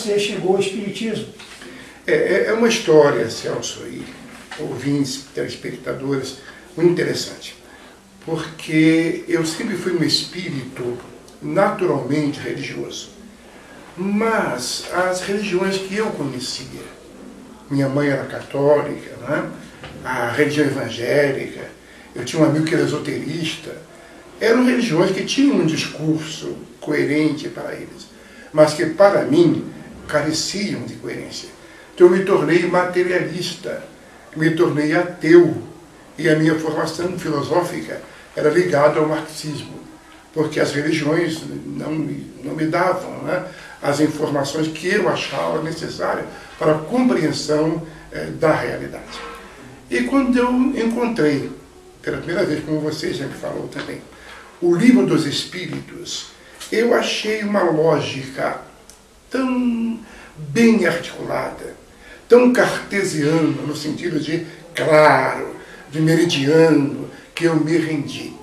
você chegou ao Espiritismo. É uma história, Celso, e ouvintes, telespectadores, muito interessante. Porque eu sempre fui um espírito naturalmente religioso. Mas as religiões que eu conhecia, minha mãe era católica, né? A religião evangélica, eu tinha um amigo que era esoterista, eram religiões que tinham um discurso coerente para eles, mas que para mim careciam de coerência. Então eu me tornei materialista, me tornei ateu, e a minha formação filosófica era ligada ao marxismo, porque as religiões não me davam, né, as informações que eu achava necessárias para a compreensão da realidade. E quando eu encontrei, pela primeira vez, como você já me falou também, o Livro dos Espíritos, eu achei uma lógica tão bem articulada, tão cartesiana, no sentido de claro, de meridiano, que eu me rendi.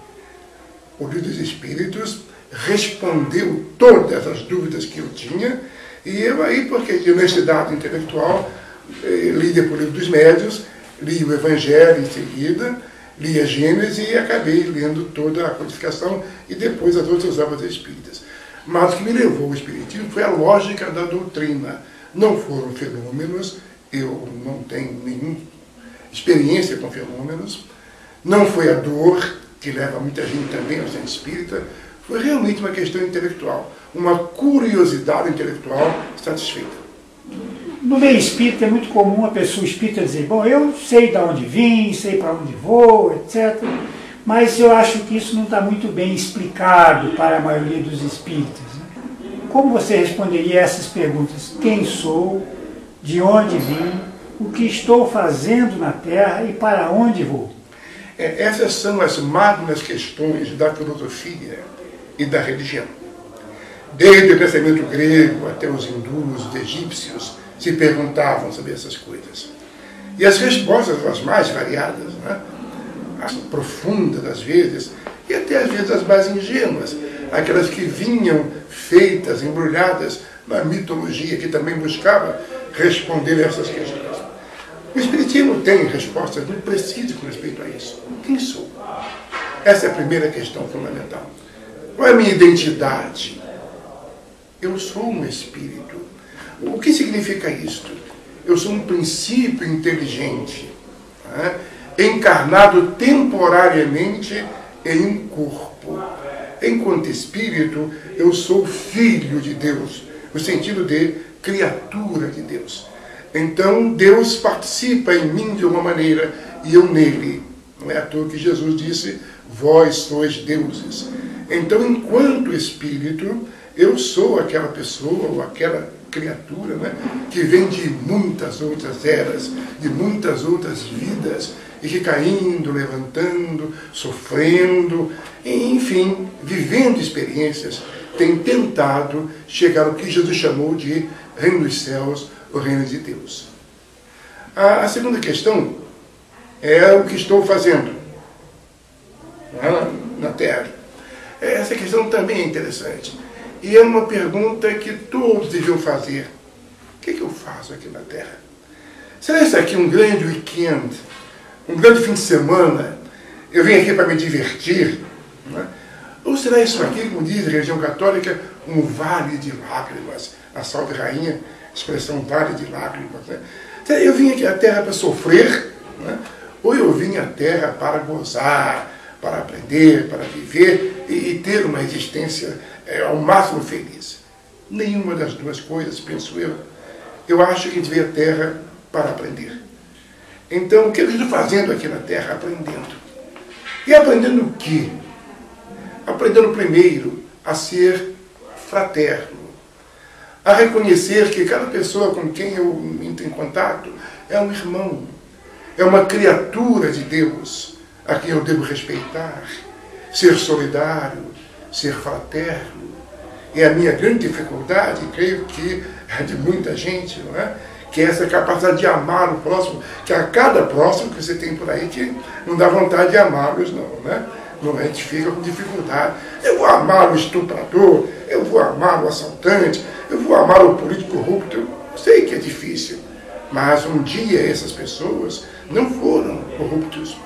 O Livro dos Espíritos respondeu todas as dúvidas que eu tinha, e eu aí, porque de honestidade intelectual, li depois o Livro dos Médiuns, li o Evangelho em seguida, li a Gênesis e acabei lendo toda a codificação e depois as outras obras espíritas. Mas o que me levou ao Espiritismo foi a lógica da doutrina. Não foram fenômenos, eu não tenho nenhuma experiência com fenômenos, não foi a dor, que leva muita gente também ao centro espírita, foi realmente uma questão intelectual, uma curiosidade intelectual satisfeita. No meio espírita é muito comum a pessoa espírita dizer, bom, eu sei de onde vim, sei para onde vou, etc. Mas eu acho que isso não está muito bem explicado para a maioria dos espíritas. Né? Como você responderia a essas perguntas? Quem sou? De onde vim? O que estou fazendo na Terra e para onde vou? Essas são as magnas questões da filosofia e da religião. Desde o pensamento grego até os hindus, os egípcios, se perguntavam sobre essas coisas. E as respostas, as mais variadas, né? As profundas às vezes, e até às vezes as mais ingênuas, aquelas que vinham feitas, embrulhadas na mitologia, que também buscava responder a essas questões. O Espiritismo tem respostas muito precisas com respeito a isso. Quem sou? Essa é a primeira questão fundamental. Qual é a minha identidade? Eu sou um espírito. O que significa isto? Eu sou um princípio inteligente, né? Encarnado temporariamente em um corpo. Enquanto espírito, eu sou filho de Deus, no sentido de criatura de Deus. Então, Deus participa em mim de uma maneira e eu nele. Não é à toa que Jesus disse, vós sois deuses. Então, enquanto espírito, eu sou aquela pessoa ou aquela criatura, né, que vem de muitas outras eras, de muitas outras vidas, e que caindo, levantando, sofrendo, enfim, vivendo experiências, tem tentado chegar ao que Jesus chamou de reino dos céus, o reino de Deus. A segunda questão é o que estou fazendo na Terra. Essa questão também é interessante. E é uma pergunta que todos deviam fazer. O que eu faço aqui na Terra? Será isso aqui um grande weekend? Um grande fim de semana? Eu vim aqui para me divertir? Né? Ou será isso aqui, como diz a religião católica, um vale de lágrimas? A Salve Rainha, expressão vale de lágrimas. Né? Eu vim aqui à Terra para sofrer? Né? Ou eu vim à Terra para gozar, para aprender, para viver e ter uma existência ao máximo feliz? Nenhuma das duas coisas, penso eu. Eu acho que a gente veio à Terra para aprender. Então, o que eu estou fazendo aqui na Terra? Aprendendo. E aprendendo o quê? Aprendendo primeiro a ser fraterno, a reconhecer que cada pessoa com quem eu entro em contato é um irmão, é uma criatura de Deus, a quem eu devo respeitar, ser solidário, ser fraterno. E a minha grande dificuldade, creio que é de muita gente, não é? Que é essa capacidade de amar o próximo, que a cada próximo que você tem por aí, que não dá vontade de amá-los, não, né? Não, a gente fica com dificuldade. Eu vou amar o estuprador, eu vou vou amar o assaltante, eu vou amar o político corrupto. Eu sei que é difícil, mas um dia essas pessoas não foram corruptos,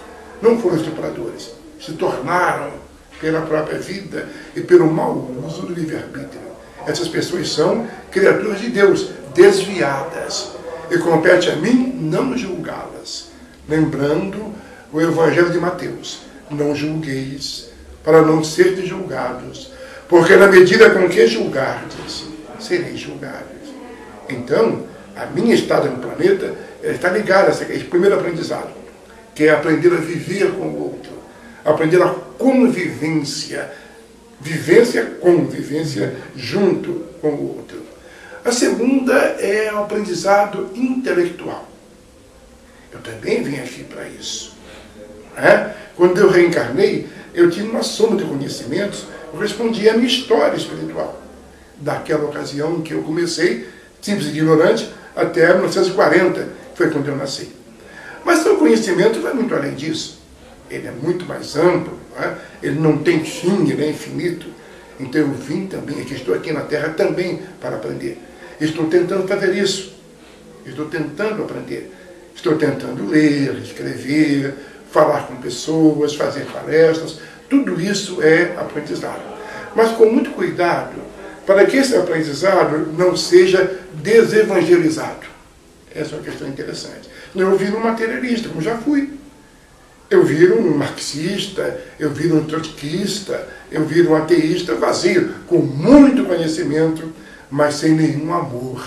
não foram estupradores, se tornaram pela própria vida e pelo mau uso do livre-arbítrio. Essas pessoas são criaturas de Deus, desviadas, e compete a mim não julgá-las. Lembrando o Evangelho de Mateus: não julgueis, para não serdes julgados, porque na medida com que julgardes, sereis julgados. Então, a minha estada no planeta está ligada a esse primeiro aprendizado, que é aprender a viver com o outro, aprender a convivência, convivência junto com o outro. A segunda é o aprendizado intelectual. Eu também vim aqui para isso. Quando eu reencarnei, eu tinha uma soma de conhecimentos, eu respondi à minha história espiritual, daquela ocasião em que eu comecei, simples e ignorante, até 1940, que foi quando eu nasci. Mas o conhecimento vai muito além disso. Ele é muito mais amplo, ele não tem fim, ele é infinito. Então eu vim também, aqui estou aqui na Terra também para aprender. Estou tentando fazer isso. Estou tentando aprender. Estou tentando ler, escrever, falar com pessoas, fazer palestras. Tudo isso é aprendizado. Mas com muito cuidado, para que esse aprendizado não seja desevangelizado. Essa é uma questão interessante. Eu viro um materialista, como já fui. Eu viro um marxista, eu viro um trotskista, eu viro um ateísta vazio, com muito conhecimento, mas sem nenhum amor.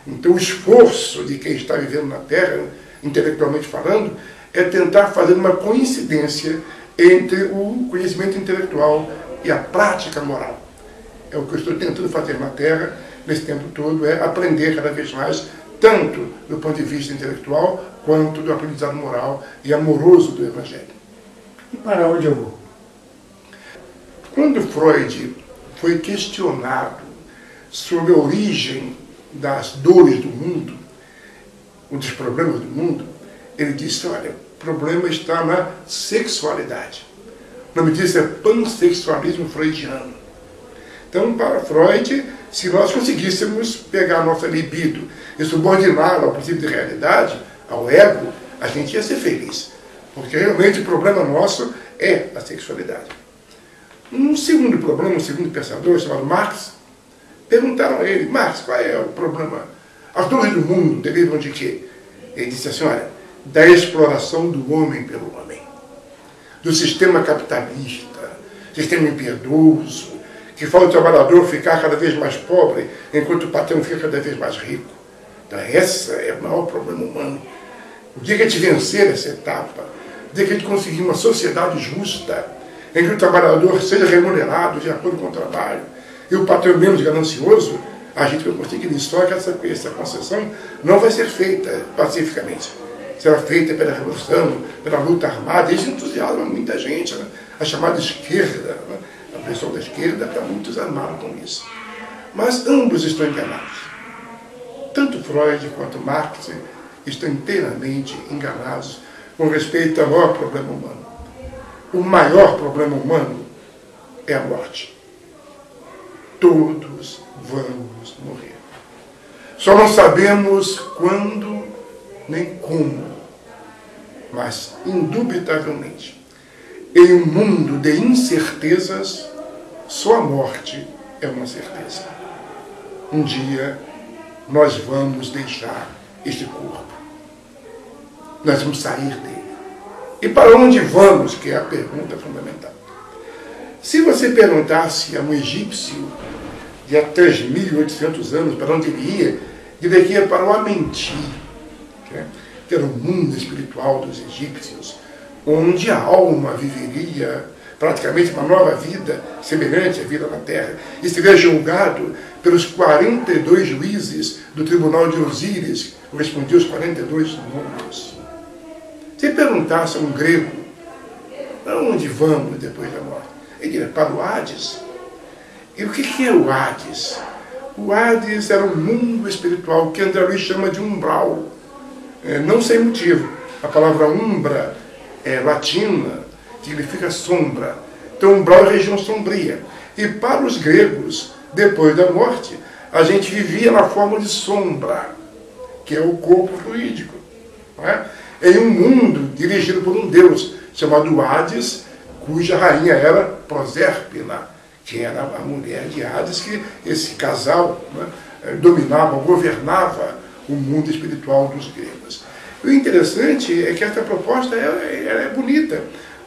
Então o esforço de quem está vivendo na Terra, intelectualmente falando, é tentar fazer uma coincidência entre o conhecimento intelectual e a prática moral. É o que eu estou tentando fazer na Terra, nesse tempo todo, é aprender cada vez mais, tanto do ponto de vista intelectual, quanto do aprendizado moral e amoroso do Evangelho. E para onde eu vou? Quando Freud foi questionado sobre a origem das dores do mundo, ou dos problemas do mundo, ele disse: olha, o problema está na sexualidade. O nome disso é pansexualismo freudiano. Então, para Freud, se nós conseguíssemos pegar a nossa libido e subordiná-la ao princípio de realidade, ao ego, a gente ia ser feliz. Porque realmente o problema nosso é a sexualidade. Um segundo problema, um segundo pensador, chamado Marx, perguntaram a ele: Marx, qual é o problema? As dores do mundo derivam de quê? Ele disse assim: olha, da exploração do homem pelo homem, do sistema capitalista, sistema impiedoso, que faz o trabalhador ficar cada vez mais pobre, enquanto o patrão fica cada vez mais rico. Então esse é o maior problema humano. O dia que a gente vencer essa etapa, o dia que a gente conseguir uma sociedade justa, em que o trabalhador seja remunerado de acordo com o trabalho, e o patrão menos ganancioso, a gente vai conseguir isso. Só que essa concessão não vai ser feita pacificamente. Será feita pela revolução, pela luta armada. Isso entusiasma muita gente, né? A chamada esquerda, né? A pessoa da esquerda está muito desarmada com isso. Mas ambos estão enganados. Tanto Freud quanto Marx estão inteiramente enganados com respeito ao maior problema humano. O maior problema humano é a morte. Todos vamos morrer. Só não sabemos quando nem como, mas indubitavelmente, em um mundo de incertezas, só a morte é uma certeza. Um dia nós vamos deixar este corpo. Nós vamos sair dele. E para onde vamos, que é a pergunta fundamental. Se você perguntasse a um egípcio de há 3.800 anos para onde ele ia, diria que ia para o Amenti, que era o mundo espiritual dos egípcios, onde a alma viveria praticamente uma nova vida, semelhante à vida na Terra, e seria julgado pelos 42 juízes do tribunal de Osíris, que correspondia aos 42 mundos. Se perguntasse a um grego, para onde vamos depois da morte? Ele diria: para o Hades. E o que é o Hades? O Hades era um mundo espiritual que André Luiz chama de umbral. Não sem motivo. A palavra umbra é latina, significa sombra. Então, umbral é região sombria. E para os gregos, depois da morte, a gente vivia na forma de sombra, que é o corpo fluídico. Não é? Em um mundo dirigido por um deus chamado Hades, cuja rainha era Proserpina, que era a mulher de Hades, que esse casal, né, dominava, governava o mundo espiritual dos gregos. O interessante é que essa proposta ela é bonita,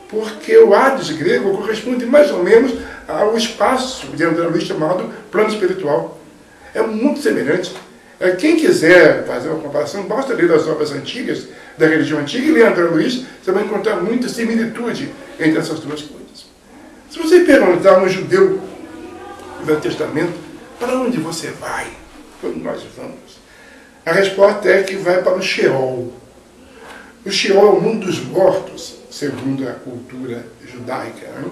porque o Hades grego corresponde mais ou menos ao espaço de André Luiz chamado plano espiritual. É muito semelhante. Quem quiser fazer uma comparação, basta ler as obras antigas, da religião antiga, e ler André Luiz, você vai encontrar muita similitude entre essas duas coisas. Se você perguntar a um judeu do Velho Testamento, para onde você vai quando nós vamos? A resposta é que vai para o Sheol. O Sheol é o mundo dos mortos, segundo a cultura judaica, né?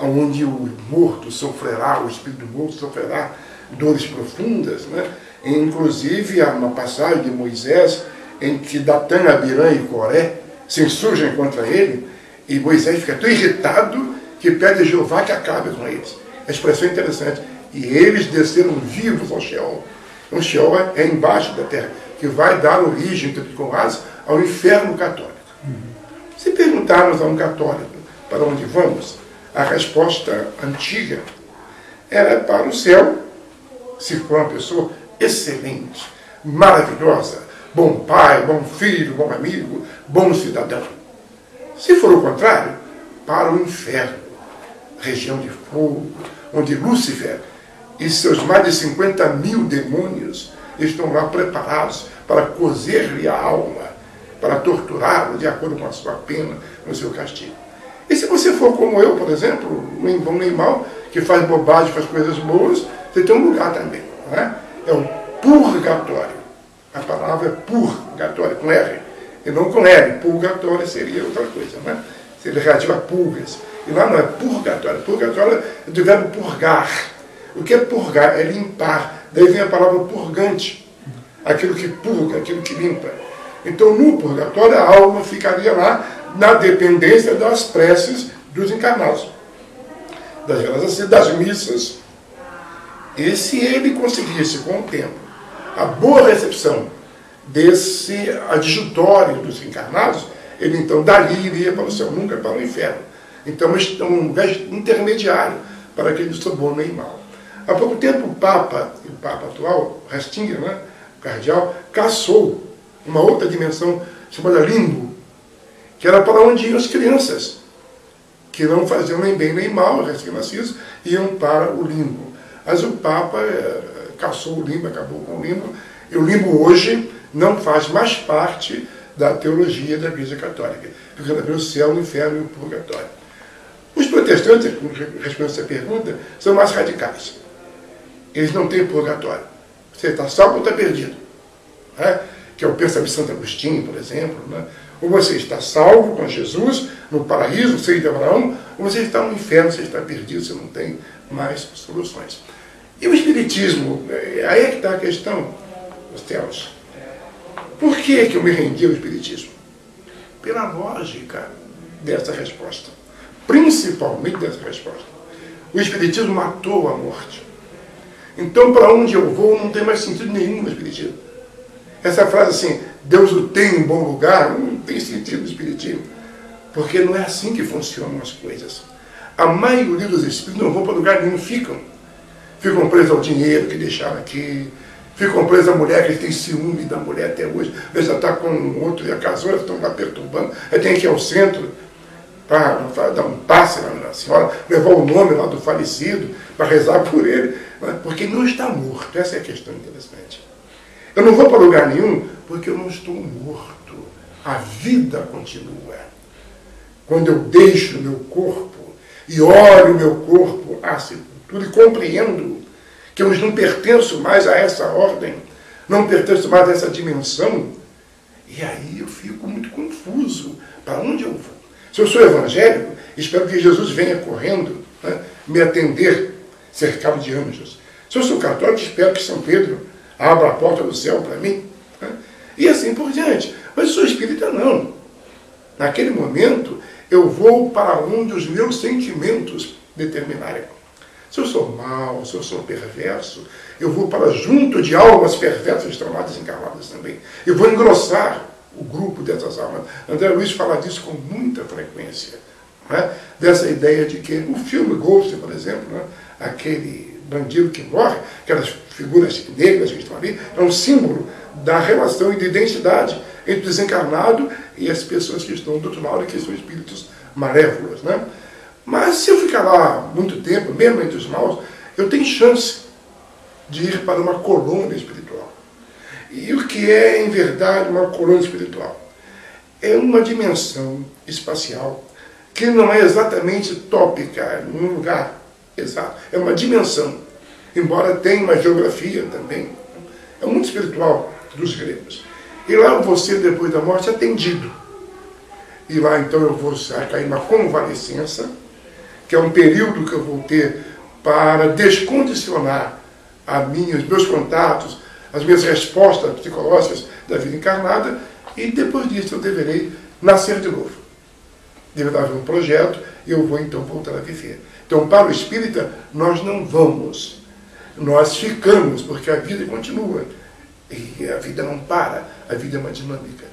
Onde o morto sofrerá, o espírito do morto sofrerá dores profundas, né? Inclusive, há uma passagem de Moisés em que Datã, Abirã e Coré se insurgem contra ele, e Moisés fica tão irritado que pede a Jeová que acabe com eles. A expressão é interessante. E eles desceram vivos ao Sheol. O Sheol é embaixo da terra, que vai dar origem, com asas, ao inferno católico. Se perguntarmos a um católico para onde vamos, a resposta antiga era para o céu, se for uma pessoa excelente, maravilhosa, bom pai, bom filho, bom amigo, bom cidadão. Se for o contrário, para o inferno, região de fogo, onde Lúcifer e seus mais de 50 mil demônios estão lá preparados para cozer-lhe a alma, para torturá-lo de acordo com a sua pena, com o seu castigo. E se você for como eu, por exemplo, nem bom nem mal, que faz bobagem, faz coisas boas, você tem um lugar também. Não é? É o purgatório. A palavra é purgatório, com R, e não com L. Purgatório seria outra coisa, né? Seria relativo a pulgas. E lá não é purgatório. Purgatório é do verbo purgar. O que é purgar? É limpar. Daí vem a palavra purgante. Aquilo que purga, aquilo que limpa. Então, no purgatório, a alma ficaria lá na dependência das preces dos encarnados, das missas. E se ele conseguisse, com o tempo, a boa recepção desse adjutório dos encarnados, ele então dali iria para o céu, nunca para o inferno. Então é um lugar intermediário para aquele do bom nem mal. Há pouco tempo o Papa atual, Ratzinger, né, o cardeal, caçou uma outra dimensão chamada limbo, que era para onde iam as crianças, que não faziam nem bem nem mal, recém-nascidos, iam para o limbo. Mas o Papa caçou o limbo, acabou com o limbo, e o limbo hoje não faz mais parte da teologia da Igreja Católica. Fica no céu, no inferno e no purgatório. Os protestantes, respondendo essa pergunta, são mais radicais. Eles não têm purgatório. Você está salvo ou está perdido? Né? Que é o pensamento de Santo Agostinho, por exemplo. Né? Ou você está salvo com Jesus, no paraíso, seio de Abraão, ou você está no inferno, você está perdido, você não tem mais soluções. E o Espiritismo, aí é que está a questão, os teólogos. Por que eu me rendi ao Espiritismo? Pela lógica dessa resposta. Principalmente dessa resposta. O Espiritismo matou a morte. Então, para onde eu vou, não tem mais sentido nenhum no Espiritismo. Essa frase assim, Deus o tem em bom lugar, não tem sentido no Espiritismo. Porque não é assim que funcionam as coisas. A maioria dos espíritos não vão para lugar nenhum, ficam presos ao dinheiro que deixaram aqui, ficam presos à mulher, que eles têm ciúme da mulher até hoje, às vezes já está com um outro, e a casou, eles estão lá perturbando, aí tem que ir ao centro para dar um passe na senhora, levar o nome lá do falecido, para rezar por ele, porque não está morto. Essa é a questão interessante. Eu não vou para lugar nenhum porque eu não estou morto. A vida continua. Quando eu deixo o meu corpo e olho o meu corpo à sepultura e compreendo que eu não pertenço mais a essa ordem, não pertenço mais a essa dimensão, e aí eu fico muito confuso. Para onde eu vou? Se eu sou evangélico, espero que Jesus venha correndo, né, me atender, cercado de anjos. Se eu sou católico, espero que São Pedro abra a porta do céu para mim. Né, e assim por diante. Mas eu sou espírita, não. Naquele momento, eu vou para onde os meus sentimentos determinarem. Se eu sou mau, se eu sou perverso, eu vou para junto de almas perversas que estão lá desencarnadas também. Eu vou engrossar o grupo dessas almas. André Luiz fala disso com muita frequência. Né? Dessa ideia de que o filme Ghost, por exemplo, né? Aquele bandido que morre, aquelas figuras negras que estão ali, é um símbolo da relação e de identidade entre o desencarnado e as pessoas que estão do outro lado, que são espíritos malévolos. Né? Mas se eu ficar lá muito tempo, mesmo entre os maus, eu tenho chance de ir para uma colônia espiritual. E o que é, em verdade, uma colônia espiritual? É uma dimensão espacial que não é exatamente tópica, num lugar exato. É uma dimensão, embora tenha uma geografia também. É um mundo espiritual dos gregos. E lá eu vou ser, depois da morte, atendido. E lá, então, eu vou cair numa convalescença, que é um período que eu vou ter para descondicionar os meus contatos, as minhas respostas psicológicas da vida encarnada, e depois disso eu deverei nascer de novo. Deverá haver um projeto e eu vou então voltar a viver. Então, para o espírita, nós não vamos, nós ficamos, porque a vida continua. E a vida não para, a vida é uma dinâmica.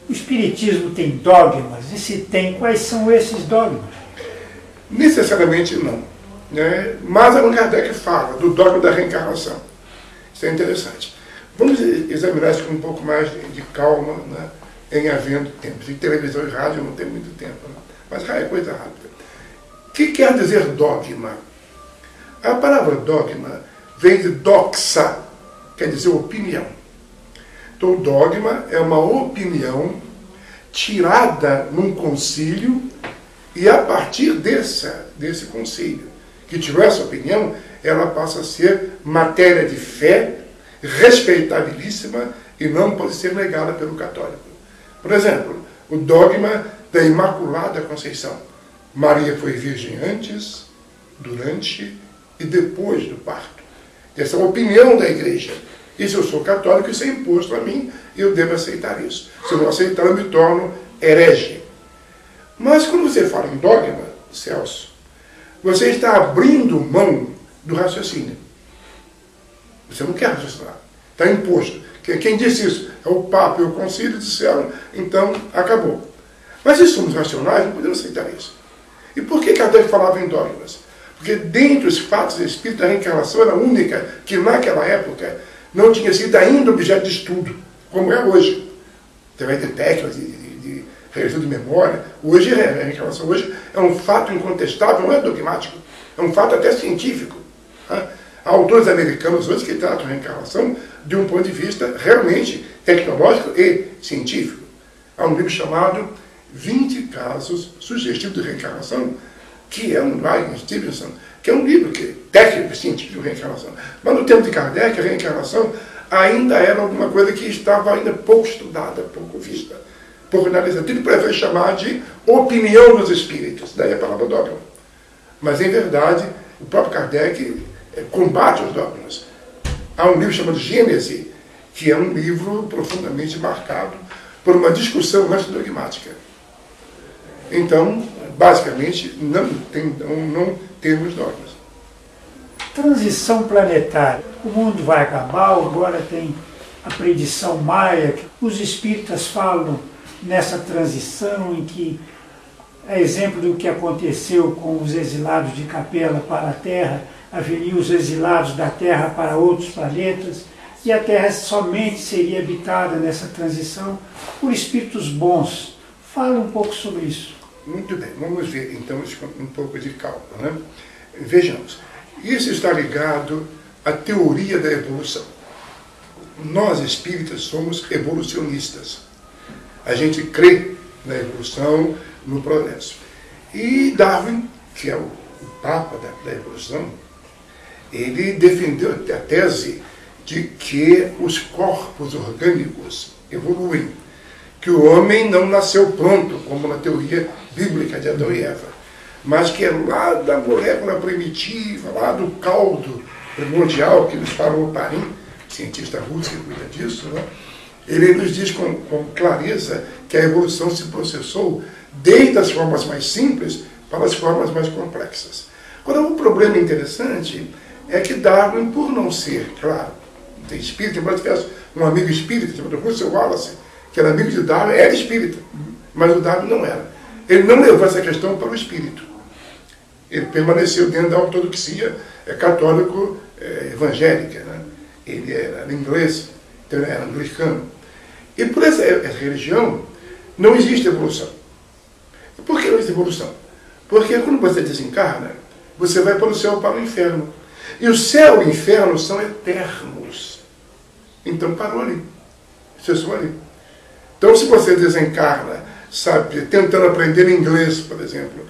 O espiritismo tem dogmas? E se tem, quais são esses dogmas? Necessariamente não. Né? Mas Allan Kardec fala do dogma da reencarnação. Isso é interessante. Vamos examinar isso com um pouco mais de calma, né? Em havendo tempo. De televisão e rádio não tem muito tempo, né? Mas é coisa rápida. O que quer dizer dogma? A palavra dogma vem de doxa, quer dizer opinião. Então, o dogma é uma opinião tirada num concílio e a partir desse concílio, que tirou essa opinião, ela passa a ser matéria de fé, respeitabilíssima e não pode ser negada pelo católico. Por exemplo, o dogma da Imaculada Conceição. Maria foi virgem antes, durante e depois do parto. Essa é a opinião da igreja. E se eu sou católico, isso é imposto a mim e eu devo aceitar isso. Se eu não aceitar, eu me torno herege. Mas quando você fala em dogma, Celso, você está abrindo mão do raciocínio. Você não quer raciocinar. Está imposto. Quem disse isso? É o Papa e o Concílio disseram, então acabou. Mas se somos racionais, não podemos aceitar isso. E por que Kardec falava em dogmas? Porque dentre os fatos espíritos, a reencarnação era única, que naquela época não tinha sido ainda objeto de estudo, como é hoje. Através de técnicas, de registro de memória. Hoje, a reencarnação hoje é um fato incontestável, não é dogmático. É um fato até científico. Há autores americanos hoje que tratam a reencarnação de um ponto de vista realmente tecnológico e científico. Há um livro chamado 20 Casos Sugestivos de Reencarnação, que é um Ryan Stevenson, que é um livro técnico científico de reencarnação. Mas no tempo de Kardec, a reencarnação ainda era alguma coisa que estava ainda pouco estudada, pouco vista, pouco analisada. Tudo para chamar de opinião dos espíritos, daí a palavra dogma. Mas, em verdade, o próprio Kardec combate os dogmas. Há um livro chamado Gênese, que é um livro profundamente marcado por uma discussão antidogmática. Então, basicamente, não temos dogmas. Transição planetária. O mundo vai acabar, agora tem a predição maia. Os espíritas falam nessa transição em que é exemplo do que aconteceu com os exilados de Capela para a Terra, haveriam os exilados da Terra para outros planetas, e a Terra somente seria habitada nessa transição por espíritos bons. Fala um pouco sobre isso. Muito bem, vamos ver então um pouco de calma. Né? Vejamos, isso está ligado à teoria da evolução. Nós espíritas somos evolucionistas. A gente crê na evolução, no progresso. E Darwin, que é o papa da evolução, ele defendeu a tese de que os corpos orgânicos evoluem, que o homem não nasceu pronto, como na teoria bíblica de Adão e Eva, mas que é lá da molécula primitiva, lá do caldo primordial, que nos fala o Parim, cientista russo que cuida disso, né? Ele nos diz com clareza que a evolução se processou desde as formas mais simples para as formas mais complexas. Agora, o problema interessante é que Darwin, por não ser, claro, não tem espírita, embora tivesse um amigo espírita, chamado Russell Wallace, que era amigo de Darwin, era espírita, mas o Darwin não era. Ele não levou essa questão para o espírito. Ele permaneceu dentro da ortodoxia católico evangélica, né? Ele era inglês, então ele era anglicano. E por essa religião não existe evolução. E por que não existe evolução? Porque quando você desencarna, você vai para o céu ou para o inferno. E o céu e o inferno são eternos. Então parou ali. Cessou ali. Então se você desencarna, sabe, tentando aprender inglês, por exemplo,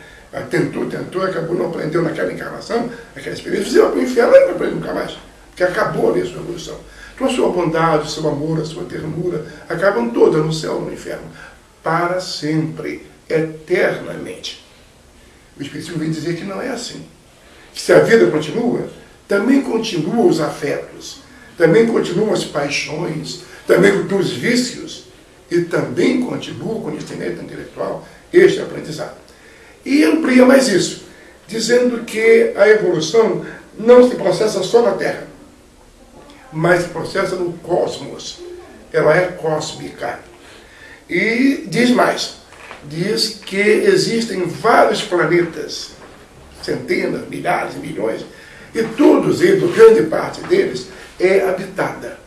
tentou, acabou, não aprendeu naquela encarnação, naquela experiência, você vai para o inferno e não aprende nunca mais. Porque acabou ali a sua evolução. Então a sua bondade, o seu amor, a sua ternura, acabam todas no céu ou no inferno. Para sempre, eternamente. O Espiritismo vem dizer que não é assim. Que se a vida continua, também continuam os afetos, também continuam as paixões, também os vícios, e também continua o conhecimento intelectual, este aprendizado. E amplia mais isso, dizendo que a evolução não se processa só na Terra, mas se processa no cosmos. Ela é cósmica. E diz mais, diz que existem vários planetas, centenas, milhares, milhões, e todos eles, ou grande parte deles, é habitada.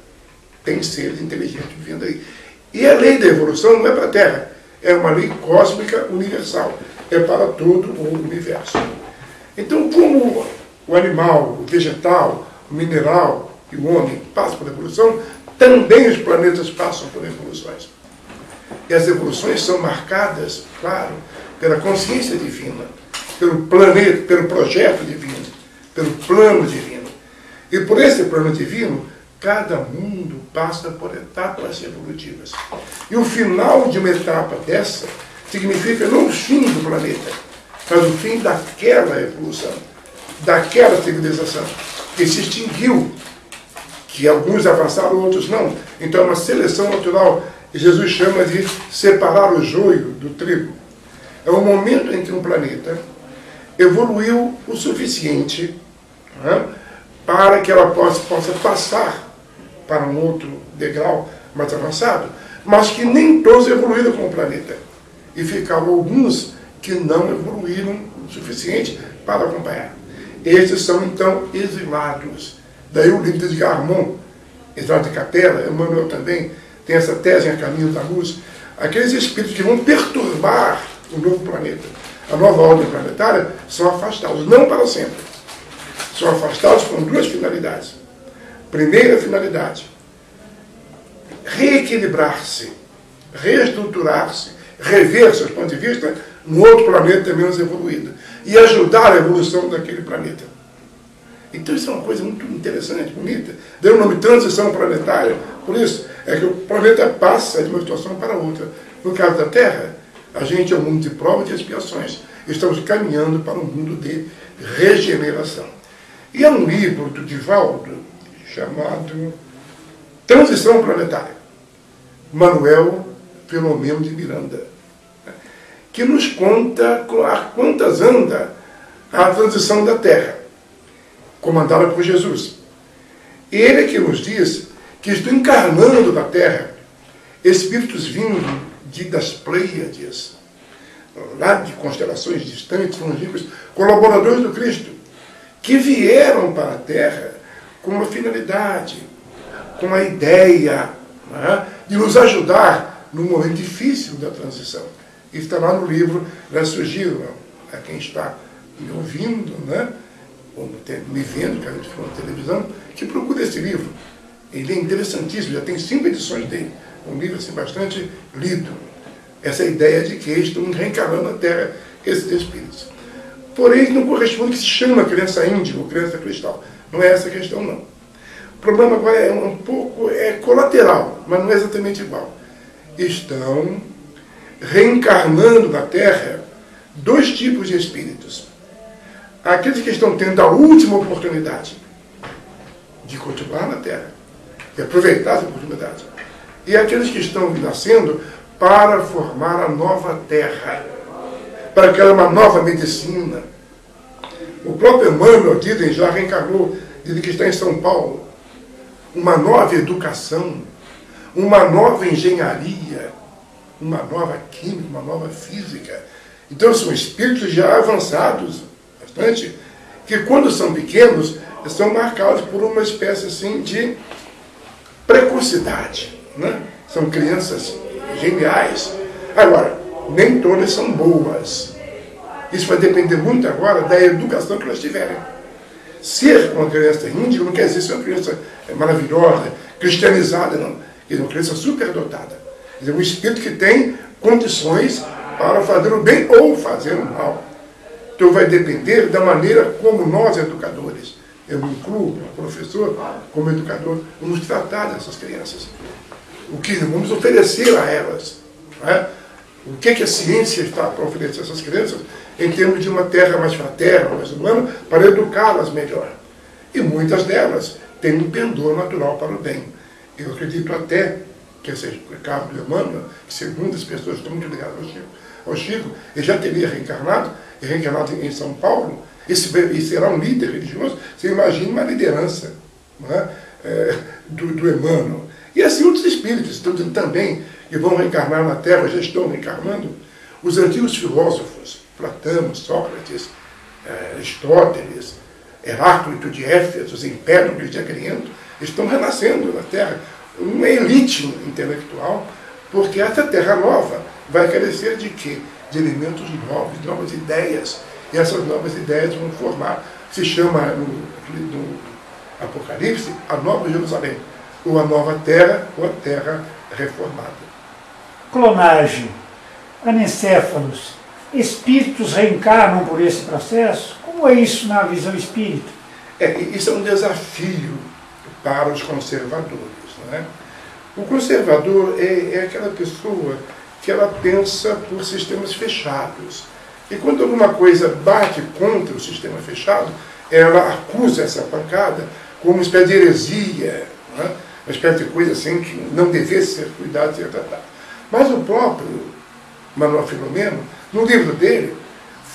Tem seres inteligentes vivendo aí. E a lei da evolução não é para a Terra, é uma lei cósmica universal, é para todo o universo. Então, como o animal, o vegetal, o mineral e o homem passam por evolução, também os planetas passam por evoluções. E as evoluções são marcadas, claro, pela consciência divina, pelo planeta, pelo projeto divino, pelo plano divino. E por esse plano divino, cada mundo passa por etapas evolutivas. E o final de uma etapa dessa significa não o fim do planeta, mas o fim daquela evolução, daquela civilização que se extinguiu, que alguns avançaram, outros não. Então é uma seleção natural. Jesus chama de separar o joio do trigo. É o momento em que um planeta evoluiu o suficiente, né, para que ela possa passar para um outro degrau mais avançado, mas que nem todos evoluíram com o planeta. E ficaram alguns que não evoluíram o suficiente para acompanhar. Estes são, então, exilados. Daí o livro de Garmon, Exilado de Capela, Emmanuel também tem essa tese em A Caminho da Luz, aqueles espíritos que vão perturbar o novo planeta, a nova ordem planetária, são afastados, não para sempre. São afastados com duas finalidades. Primeira finalidade, reequilibrar-se, reestruturar-se, rever seus pontos de vista no outro planeta menos evoluído e ajudar a evolução daquele planeta. Então isso é uma coisa muito interessante, bonita. Deu o nome transição planetária. Por isso é que o planeta passa de uma situação para outra. No caso da Terra, a gente é um mundo de provas e de expiações. Estamos caminhando para um mundo de regeneração. E é um livro do Divaldo chamado Transição Planetária, Manuel Filomeno de Miranda, que nos conta a quantas anda a transição da Terra, comandada por Jesus. E ele é que nos diz que estão encarnando na Terra espíritos vindos das Pleiades, lá de constelações distantes, longínquas, colaboradores do Cristo, que vieram para a Terra com uma finalidade, com uma ideia, né, de nos ajudar num momento difícil da transição. Isso está lá no livro, já sugiro a quem está me ouvindo, né, ou me vendo, que a gente falou na televisão, que procure esse livro. Ele é interessantíssimo, já tem 5 edições dele. Um livro assim, bastante lido. Essa ideia de que estão reencarnando na Terra esses espíritos. Porém, não corresponde ao que se chama criança índigo, criança cristal. Não é essa a questão, não. O problema agora é um pouco colateral, mas não é exatamente igual. Estão reencarnando na Terra 2 tipos de espíritos. Aqueles que estão tendo a última oportunidade de continuar na Terra, de aproveitar essa oportunidade. E aqueles que estão nascendo para formar a nova Terra, para criar uma nova medicina, ou próprio Emmanuel, dizem, já reencarnou, dizem que está em São Paulo. Uma nova educação, uma nova engenharia, uma nova química, uma nova física. Então são espíritos já avançados, bastante, que quando são pequenos, são marcados por uma espécie assim de precocidade, né? São crianças geniais. Agora, nem todas são boas. Isso vai depender muito agora da educação que elas tiverem. Ser uma criança índiga não quer dizer ser uma criança maravilhosa, cristianizada, não. É uma criança superdotada. Quer dizer, um espírito que tem condições para fazer o bem ou fazer o mal. Então vai depender da maneira como nós, educadores, eu me incluo, como professor, como educador, vamos tratar dessas crianças. O que vamos oferecer a elas. Não é? O que a ciência está para oferecer a essas crianças em termos de uma terra mais fraterna, mais humana, para educá-las melhor. E muitas delas têm um pendor natural para o bem. Eu acredito até que esse caso do Emmanuel, que segundo as pessoas estão muito ligadas ao Chico, ele já teria reencarnado em São Paulo, e será um líder religioso. Você imagina uma liderança, não é? do Emmanuel. E assim outros espíritos estão também, que vão reencarnar na Terra, já estão reencarnando. Os antigos filósofos, Platão, Sócrates, Aristóteles, Heráclito de Éfeso, Empédocles de Agriento, estão renascendo na Terra. Uma elite intelectual, porque essa Terra nova vai carecer de quê? De elementos novos, novas ideias. E essas novas ideias vão formar, se chama no Apocalipse, a Nova Jerusalém, ou a Nova Terra, ou a Terra reformada. Clonagem, anencéfalos, espíritos reencarnam por esse processo? Como é isso na visão espírita? Isso é um desafio para os conservadores. Não é? O conservador é aquela pessoa que ela pensa por sistemas fechados. E quando alguma coisa bate contra o sistema fechado, ela acusa essa pancada como uma espécie de heresia, não é? Uma espécie de coisa assim que não devesse ser cuidado, ser tratado. Mas o próprio Manuel Filomeno, no livro dele,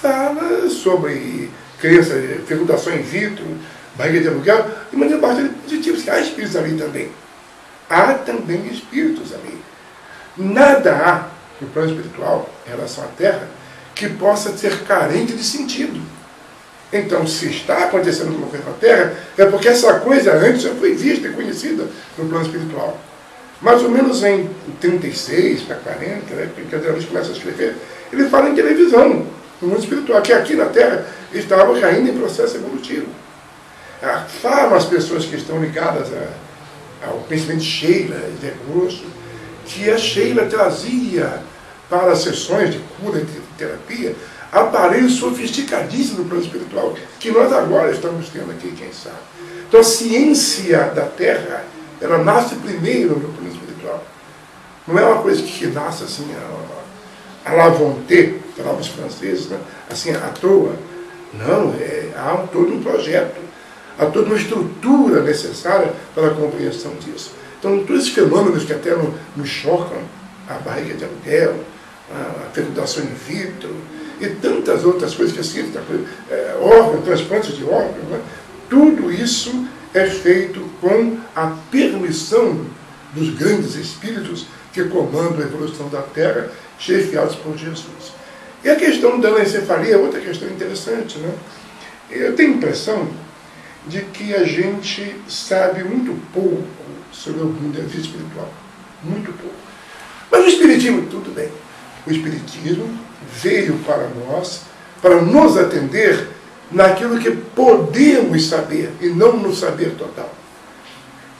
fala sobre criança, fecundação in vitro, barriga de aluguel, de maneira bastante positiva. Há espíritos ali também. Há também espíritos ali. Nada há no plano espiritual, em relação à Terra, que possa ser carente de sentido. Então, se está acontecendo alguma coisa na Terra, é porque essa coisa antes já foi vista e conhecida no plano espiritual. Mais ou menos em 36 para 40, né, que André Luiz começa a escrever, ele fala em televisão, no mundo espiritual, que aqui na Terra estava caindo em processo evolutivo. Falam as pessoas que estão ligadas ao pensamento de Sheila, de Grosso, que a Sheila trazia para as sessões de cura e de terapia aparelhos sofisticadíssimos no plano espiritual, que nós agora estamos tendo aqui, quem sabe. Então a ciência da Terra, ela nasce primeiro no plano espiritual. Não é uma coisa que nasce assim, à la volonté, falavam os franceses, né? Assim, à toa. Não, há todo um projeto, há toda uma estrutura necessária para a compreensão disso. Então, todos esses fenômenos que até nos chocam, a barriga de aluguel, a fecundação in vitro, e tantas outras coisas que a ciência, órgãos, transplantes de órgãos, né? Tudo isso é feito com a permissão dos grandes espíritos que comandam a evolução da Terra, chefiados por Jesus. E a questão da anencefalia é outra questão interessante, né? Eu tenho a impressão de que a gente sabe muito pouco sobre o mundo da vida espiritual. Muito pouco. Mas o Espiritismo, tudo bem. O Espiritismo veio para nós, para nos atender naquilo que podemos saber, e não no saber total.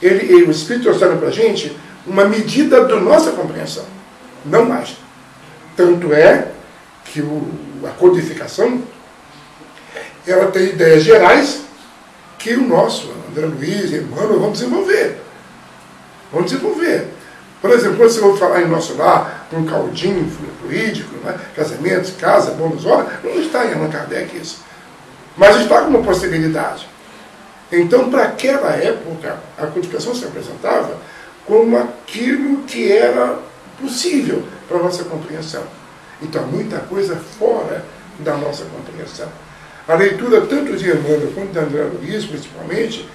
O Espírito trouxe para a gente uma medida da nossa compreensão, não mais. Tanto é que a codificação, ela tem ideias gerais que o nosso, André Luiz, Emmanuel, vão desenvolver. Vamos desenvolver. Por exemplo, quando você vai falar em nosso lar, com caldinho fluídico, né? Casamentos, casa, bônus, hora, não está em Allan Kardec isso. Mas está como possibilidade. Então, para aquela época, a codificação se apresentava como aquilo que era possível para a nossa compreensão. Então, muita coisa fora da nossa compreensão. A leitura tanto de Emmanuel quanto de André Luiz, principalmente,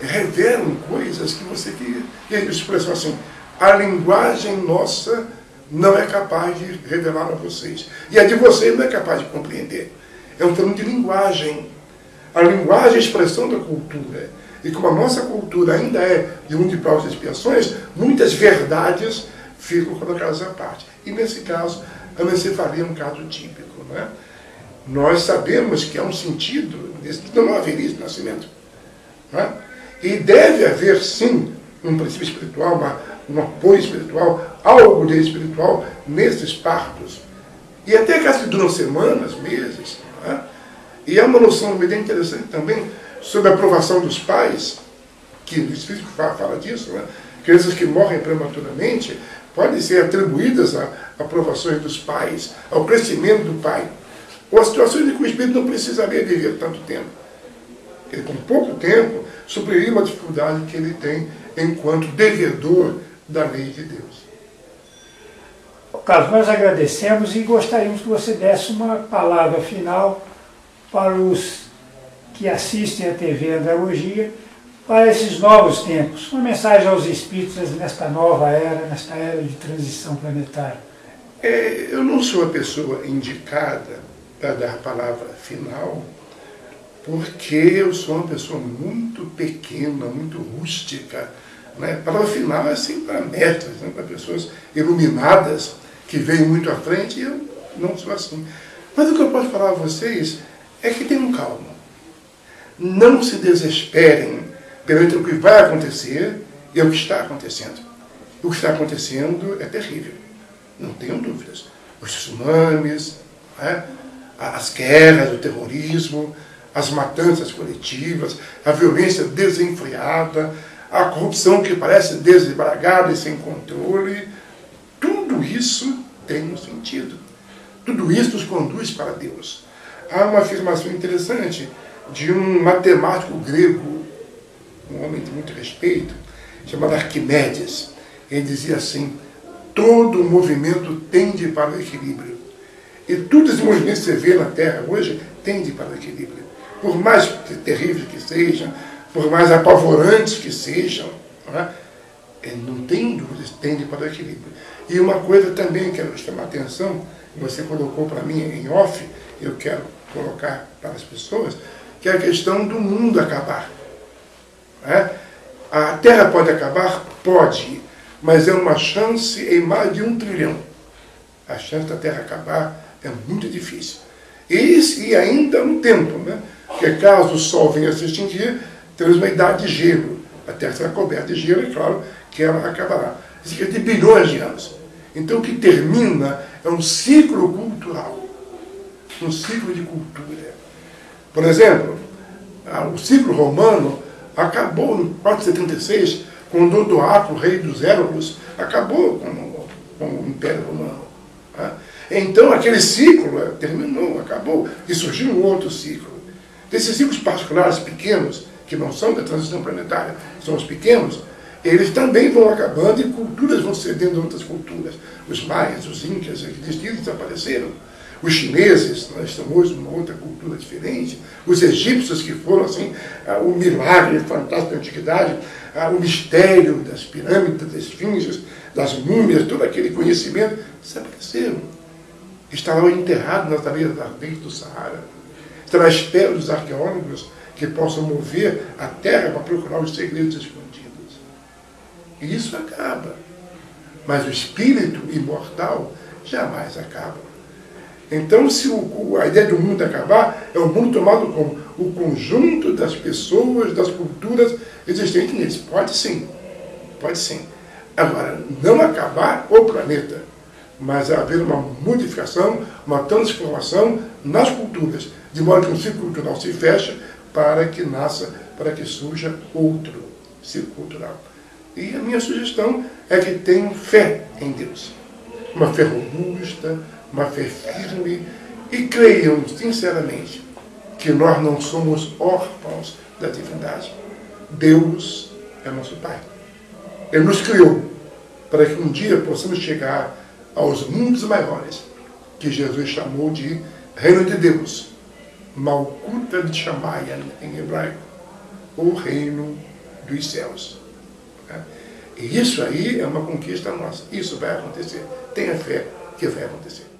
revelam coisas que você queria expressar assim. A linguagem nossa não é capaz de revelar a vocês. E a de vocês não é capaz de compreender. É um termo de linguagem. A linguagem é a expressão da cultura. E como a nossa cultura ainda é de mundo de provas e expiações, muitas verdades ficam colocadas à parte. E nesse caso, a anencefalia é um caso típico. Não é? Nós sabemos que há um sentido, não haveria esse nascimento. Não é? E deve haver, sim, um princípio espiritual, um apoio espiritual, algo de espiritual nesses partos. E até casos que duram semanas, meses. Não é? E há uma noção bem interessante também sobre a aprovação dos pais, que o Espírito fala disso, né? Crianças que morrem prematuramente podem ser atribuídas a aprovações dos pais, ao crescimento do pai. Ou a situação em que o Espírito não precisaria viver tanto tempo. Ele, com pouco tempo, supriria uma dificuldade que ele tem enquanto devedor da lei de Deus. Carlos, nós agradecemos e gostaríamos que você desse uma palavra final para os que assistem à TV Andragogia, para esses novos tempos. Uma mensagem aos espíritas nesta nova era, nesta era de transição planetária. Eu não sou a pessoa indicada para dar a palavra final, porque eu sou uma pessoa muito pequena, muito rústica. Né? A palavra final é assim para mestres, né? Para pessoas iluminadas, que veem muito à frente, e eu não sou assim. Mas o que eu posso falar a vocês é que tenham calma. Não se desesperem perante o que vai acontecer e o que está acontecendo. O que está acontecendo é terrível, não tenham dúvidas. Os tsunamis, né? As guerras, o terrorismo, as matanças coletivas, a violência desenfreada, a corrupção que parece desbragada e sem controle, tudo isso tem um sentido. Tudo isso nos conduz para Deus. Há uma afirmação interessante de um matemático grego, um homem de muito respeito, chamado Arquimedes. Ele dizia assim: todo movimento tende para o equilíbrio. E todos os movimentos que você vê na Terra hoje tende para o equilíbrio. Por mais terríveis que sejam, por mais apavorantes que sejam, não tem dúvidas, tende para o equilíbrio. E uma coisa também que eu quero chamar a atenção, você colocou para mim em off, eu quero colocar para as pessoas, que é a questão do mundo acabar. A Terra pode acabar? Pode, mas é uma chance em mais de 1 trilhão. A chance da Terra acabar é muito difícil. E ainda no tempo, né? Porque caso o Sol venha a se extinguir, teremos uma idade de gelo. A Terra será coberta de gelo, e claro que ela acabará. Isso é de bilhões de anos. Então o que termina é um ciclo cultural. Um ciclo de cultura. Por exemplo, o ciclo romano acabou em 476, com Odoacro, rei dos Élogos, acabou com o Império Romano. Então aquele ciclo terminou, acabou, e surgiu um outro ciclo. Desses ciclos particulares pequenos, que não são da transição planetária, são os pequenos, eles também vão acabando e culturas vão cedendo a outras culturas. Os maias, os incas, aqueles desapareceram. Os chineses, nós estamos numa outra cultura diferente. Os egípcios, que foram assim, o milagre fantástico da antiguidade, o mistério das pirâmides, das esfinges, das múmias, todo aquele conhecimento, desapareceram. Estarão enterrados nas areias ardentes do Saara. Estarão à espera dos arqueólogos que possam mover a terra para procurar os segredos escondidos. E isso acaba. Mas o espírito imortal jamais acaba. Então, se a ideia do mundo acabar, é um mundo tomado como o conjunto das pessoas, das culturas existentes neles. Pode sim. Pode sim. Agora, não acabar o planeta, mas haver uma modificação, uma transformação nas culturas, de modo que um ciclo cultural se feche para que nasça, para que surja outro ciclo cultural. E a minha sugestão é que tenham fé em Deus. Uma fé robusta, uma fé firme, e creiam sinceramente que nós não somos órfãos da divindade. Deus é nosso Pai. Ele nos criou para que um dia possamos chegar aos mundos maiores, que Jesus chamou de Reino de Deus. Malkuta de Shamayan, em hebraico, o reino dos céus. E isso aí é uma conquista nossa. Isso vai acontecer. Tenha fé que vai acontecer.